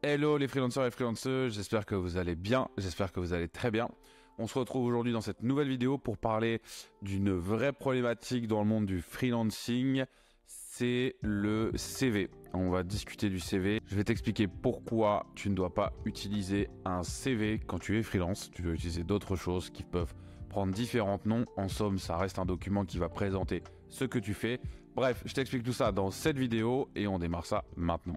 Hello les freelancers et freelanceuses, j'espère que vous allez bien, j'espère que vous allez très bien. On se retrouve aujourd'hui dans cette nouvelle vidéo pour parler d'une vraie problématique dans le monde du freelancing, c'est le CV. On va discuter du CV. Je vais t'expliquer pourquoi tu ne dois pas utiliser un CV quand tu es freelance. Tu dois utiliser d'autres choses qui peuvent prendre différents noms. En somme, ça reste un document qui va présenter ce que tu fais. Bref, je t'explique tout ça dans cette vidéo et on démarre ça maintenant.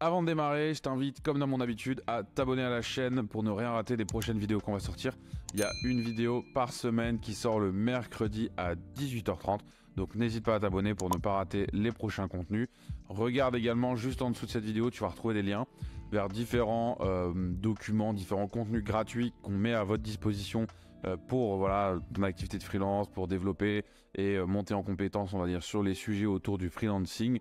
Avant de démarrer, je t'invite, comme dans mon habitude, à t'abonner à la chaîne pour ne rien rater des prochaines vidéos qu'on va sortir. Il y a une vidéo par semaine qui sort le mercredi à 18h30. Donc n'hésite pas à t'abonner pour ne pas rater les prochains contenus. Regarde également juste en dessous de cette vidéo, tu vas retrouver des liens vers différents documents, différents contenus gratuits qu'on met à votre disposition pour voilà, ton activité de freelance, pour développer et monter en compétences, on va dire, sur les sujets autour du freelancing.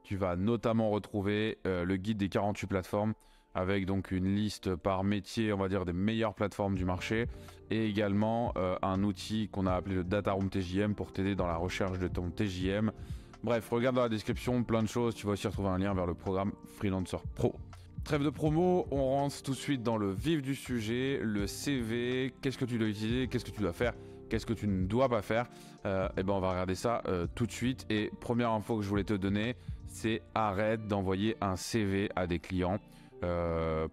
Tu vas notamment retrouver le guide des 48 plateformes avec donc une liste par métier, on va dire, des meilleures plateformes du marché et également un outil qu'on a appelé le Data Room TJM pour t'aider dans la recherche de ton TJM. Bref, regarde dans la description, plein de choses. Tu vas aussi retrouver un lien vers le programme Freelancer Pro. Trêve de promo, on rentre tout de suite dans le vif du sujet, le CV. Qu'est-ce que tu dois utiliser, qu'est-ce que tu dois faire, qu'est-ce que tu ne dois pas faire. Et ben on va regarder ça tout de suite. Et première info que je voulais te donner, c'est arrête d'envoyer un CV à des clients.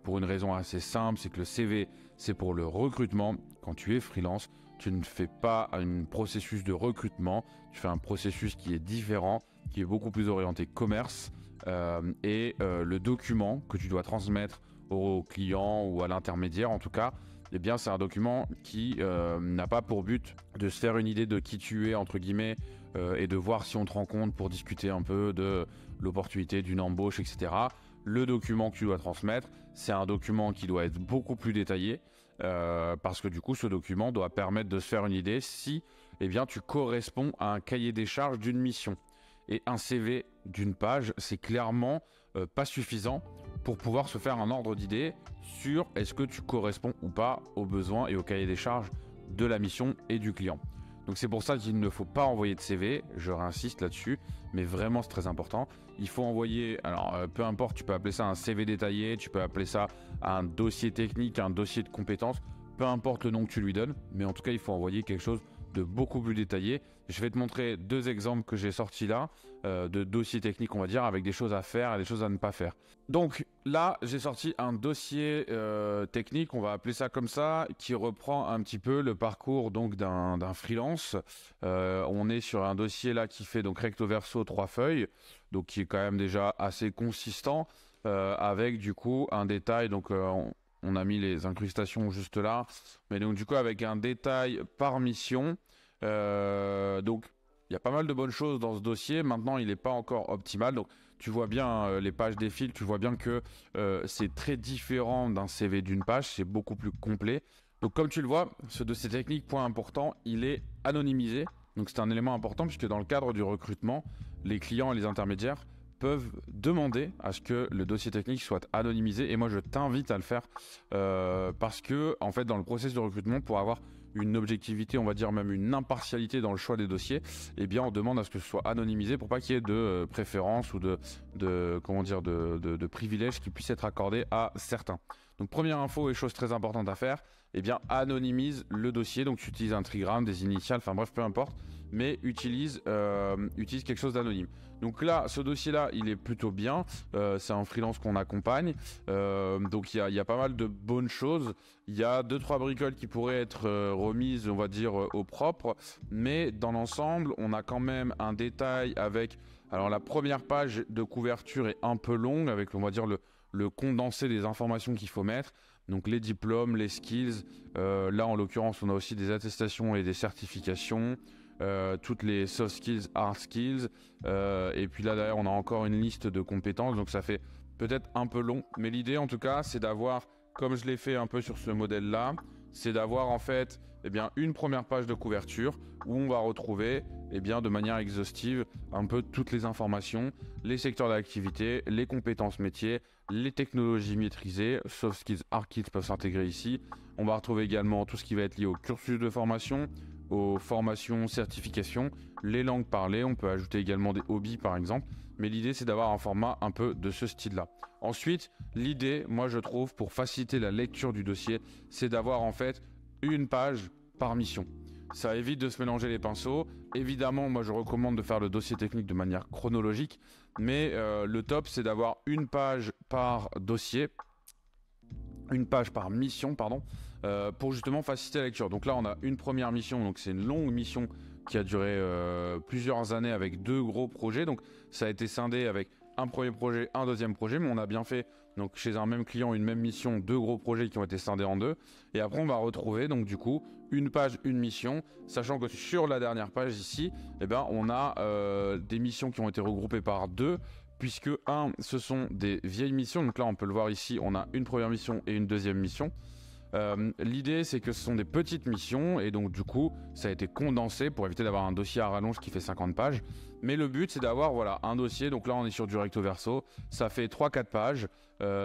Pour une raison assez simple, c'est que le CV, c'est pour le recrutement. Quand tu es freelance, tu ne fais pas un processus de recrutement, tu fais un processus qui est différent, qui est beaucoup plus orienté commerce. Le document que tu dois transmettre au client ou à l'intermédiaire en tout cas, eh bien c'est un document qui n'a pas pour but de se faire une idée de qui tu es entre guillemets et de voir si on te rend compte pour discuter un peu de l'opportunité d'une embauche, etc. Le document que tu dois transmettre, c'est un document qui doit être beaucoup plus détaillé parce que du coup ce document doit permettre de se faire une idée si eh bien, tu corresponds à un cahier des charges d'une mission. Et un CV d'une page, c'est clairement pas suffisant pour pouvoir se faire un ordre d'idée sur est-ce que tu corresponds ou pas aux besoins et au cahier des charges de la mission et du client. Donc c'est pour ça qu'il ne faut pas envoyer de CV, je réinsiste là-dessus, mais vraiment c'est très important. Il faut envoyer, alors peu importe, tu peux appeler ça un CV détaillé, tu peux appeler ça un dossier technique, un dossier de compétences, peu importe le nom que tu lui donnes, mais en tout cas il faut envoyer quelque chose de beaucoup plus détaillé. Je vais te montrer deux exemples que j'ai sortis là, de dossiers techniques on va dire, avec des choses à faire et des choses à ne pas faire. Donc là j'ai sorti un dossier technique, on va appeler ça comme ça, qui reprend un petit peu le parcours donc d'un freelance. On est sur un dossier là qui fait donc recto verso 3 feuilles, donc qui est quand même déjà assez consistant, avec du coup un détail, donc on a mis les incrustations juste là, mais donc du coup avec un détail par mission. Donc il y a pas mal de bonnes choses dans ce dossier. Maintenant il n'est pas encore optimal, donc tu vois bien les pages défilent, tu vois bien que c'est très différent d'un CV d'une page, c'est beaucoup plus complet. Donc comme tu le vois, ce dossier technique, point important, il est anonymisé. Donc c'est un élément important puisque dans le cadre du recrutement, les clients et les intermédiaires peuvent demander à ce que le dossier technique soit anonymisé, et moi je t'invite à le faire parce que en fait dans le processus de recrutement, pour avoir une objectivité, on va dire même une impartialité dans le choix des dossiers, eh bien on demande à ce que ce soit anonymisé pour pas qu'il y ait de préférence ou de privilèges qui puissent être accordés à certains. Donc première info et chose très importante à faire, eh bien anonymise le dossier. Donc tu utilises un trigramme, des initiales, enfin bref peu importe, mais utilise quelque chose d'anonyme. Donc là, ce dossier-là, il est plutôt bien. C'est un freelance qu'on accompagne. Donc il y a pas mal de bonnes choses. Il y a 2-3 bricoles qui pourraient être remises, on va dire, au propre. Mais dans l'ensemble, on a quand même un détail avec... Alors la première page de couverture est un peu longue, avec, on va dire, le condensé des informations qu'il faut mettre. Donc les diplômes, les skills. Là, en l'occurrence, on a aussi des attestations et des certifications. Toutes les soft skills, hard skills, et puis là derrière on a encore une liste de compétences, donc ça fait peut-être un peu long, mais l'idée en tout cas c'est d'avoir, comme je l'ai fait un peu sur ce modèle là, c'est d'avoir en fait une première page de couverture où on va retrouver de manière exhaustive un peu toutes les informations, les secteurs d'activité, les compétences métiers, les technologies maîtrisées, soft skills, hard skills peuvent s'intégrer ici. On va retrouver également tout ce qui va être lié au cursus de formation, aux formations, certifications, les langues parlées. On peut ajouter également des hobbies par exemple. Mais l'idée, c'est d'avoir un format un peu de ce style-là. Ensuite, l'idée, moi je trouve, pour faciliter la lecture du dossier, c'est d'avoir en fait une page par mission. Ça évite de se mélanger les pinceaux. Évidemment, moi je recommande de faire le dossier technique de manière chronologique, mais le top, c'est d'avoir une page par dossier, une page par mission, pardon, pour justement faciliter la lecture. Donc là, on a une première mission, donc c'est une longue mission qui a duré plusieurs années avec 2 gros projets. Donc ça a été scindé avec un premier projet, un deuxième projet, mais on a bien fait donc chez un même client une même mission, 2 gros projets qui ont été scindés en 2. Et après on va retrouver donc du coup une page, une mission, sachant que sur la dernière page ici, on a des missions qui ont été regroupées par 2. Puisque ce sont des vieilles missions. Donc là on peut le voir ici, on a une première mission et une deuxième mission. L'idée c'est que ce sont des petites missions et donc du coup ça a été condensé pour éviter d'avoir un dossier à rallonge qui fait 50 pages. Mais le but c'est d'avoir un dossier, donc là on est sur du recto verso, ça fait 3-4 pages,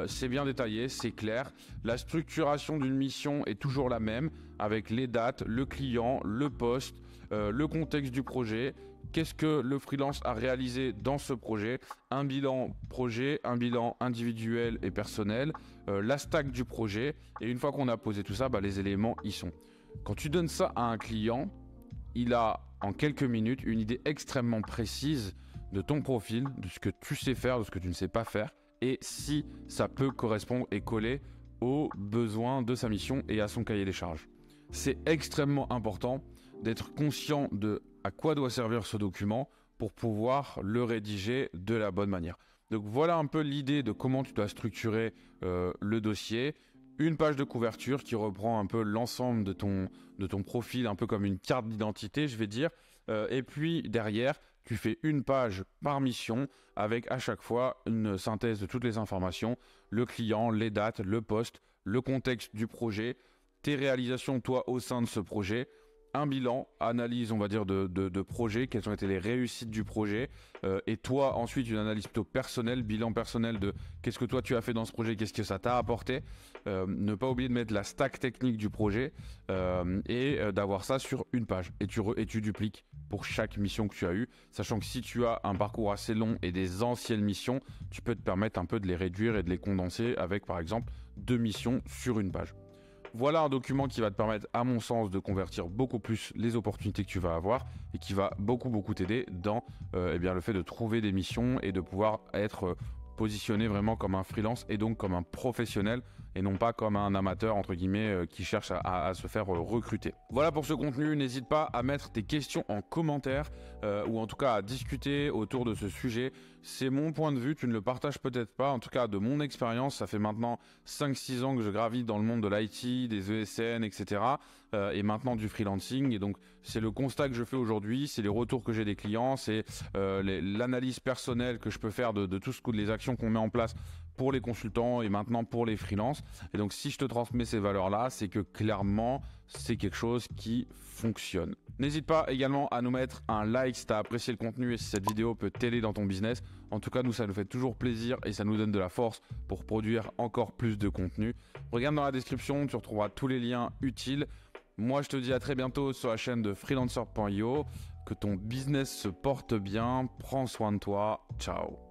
c'est bien détaillé, c'est clair. La structuration d'une mission est toujours la même avec les dates, le client, le poste, le contexte du projet. Qu'est-ce que le freelance a réalisé dans ce projet? Un bilan projet, un bilan individuel et personnel, la stack du projet. Et une fois qu'on a posé tout ça, les éléments y sont. Quand tu donnes ça à un client, il a en quelques minutes une idée extrêmement précise de ton profil, de ce que tu sais faire, de ce que tu ne sais pas faire. Et si ça peut correspondre et coller aux besoins de sa mission et à son cahier des charges. C'est extrêmement important d'être conscient de à quoi doit servir ce document pour pouvoir le rédiger de la bonne manière. Donc voilà un peu l'idée de comment tu dois structurer le dossier. Une page de couverture qui reprend un peu l'ensemble de ton profil, un peu comme une carte d'identité, je vais dire. Et puis derrière, tu fais une page par mission avec à chaque fois une synthèse de toutes les informations, le client, les dates, le poste, le contexte du projet, tes réalisations toi au sein de ce projet, un bilan, analyse on va dire de projet, quelles ont été les réussites du projet, et toi ensuite une analyse plutôt personnelle, bilan personnel de qu'est-ce que toi tu as fait dans ce projet, qu'est-ce que ça t'a apporté, ne pas oublier de mettre la stack technique du projet et d'avoir ça sur une page et tu dupliques pour chaque mission que tu as eue, sachant que si tu as un parcours assez long et des anciennes missions, tu peux te permettre un peu de les réduire et de les condenser avec par exemple 2 missions sur une page. Voilà un document qui va te permettre, à mon sens, de convertir beaucoup plus les opportunités que tu vas avoir et qui va beaucoup t'aider dans le fait de trouver des missions et de pouvoir être positionné vraiment comme un freelance et donc comme un professionnel et non pas comme un amateur entre guillemets qui cherche à se faire recruter. Voilà pour ce contenu, n'hésite pas à mettre tes questions en commentaire ou en tout cas à discuter autour de ce sujet. C'est mon point de vue, tu ne le partages peut-être pas, en tout cas de mon expérience, ça fait maintenant 5-6 ans que je gravite dans le monde de l'IT, des ESN, etc. Et maintenant du freelancing, et donc c'est le constat que je fais aujourd'hui, c'est les retours que j'ai des clients, c'est l'analyse personnelle que je peux faire de tout ce coup de les actions qu'on met en place pour les consultants et maintenant pour les freelances. Et donc si je te transmets ces valeurs-là, c'est que clairement c'est quelque chose qui fonctionne. N'hésite pas également à nous mettre un like si tu as apprécié le contenu et si cette vidéo peut t'aider dans ton business. En tout cas, nous, ça nous fait toujours plaisir et ça nous donne de la force pour produire encore plus de contenu. Regarde dans la description, tu retrouveras tous les liens utiles. Moi, je te dis à très bientôt sur la chaîne de freelancer.io. Que ton business se porte bien. Prends soin de toi. Ciao.